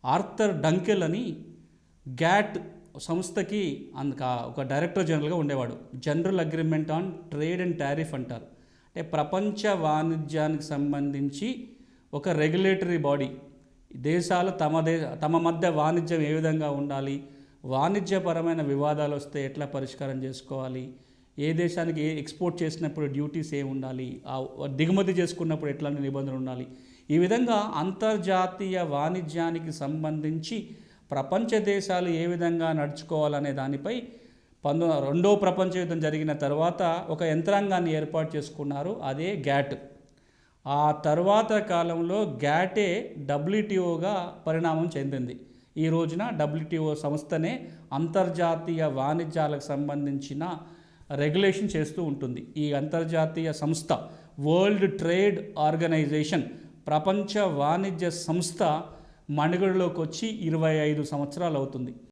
Arthur Dunkel అని GATT సంస్థకి ఒక డైరెక్టర్ జనరల్గా ఉండేవాడు. General agreement on trade and tariff అంటారు. అంటే ప్రపంచ వాణిజ్యానికి సంబంధించి ఒక రెగ్యులేటరీ బాడీ. దేశాలు తమ మధ్య వాణిజ్యం ఏ విధంగా ఉండాలి, వాణిజ్యపరమైన వివాదాలు వస్తే ఎట్లా పరిష్కారం చేసుకోవాలి, ఏ దేశానికి ఎక్స్పోర్ట్ చేసినప్పుడు డ్యూటీస్ ఏమి ఉండాలి, దిగుమతి చేసుకున్నప్పుడు ఎట్లాంటి నిబంధనలు ఉండాలి, ఈ విధంగా అంతర్జాతీయ వాణిజ్యానికి సంబంధించి ప్రపంచ దేశాలు ఏ విధంగా నడుచుకోవాలనే దానిపై రెండో ప్రపంచ యుద్ధం జరిగిన తర్వాత ఒక యంత్రాంగాన్ని ఏర్పాటు చేసుకున్నారు. అదే గ్యాట్. ఆ తర్వాత కాలంలో గ్యాటే WTOగా పరిణామం చెందింది. ఈ రోజున WTO సంస్థనే అంతర్జాతీయ వాణిజ్యాలకు సంబంధించిన రెగ్యులేషన్ చేస్తూ ఉంటుంది. ఈ అంతర్జాతీయ సంస్థ వరల్డ్ ట్రేడ్ ఆర్గనైజేషన్, ప్రపంచ వాణిజ్య సంస్థ మనుగడలోకి వచ్చి 25 సంవత్సరాలు అవుతుంది.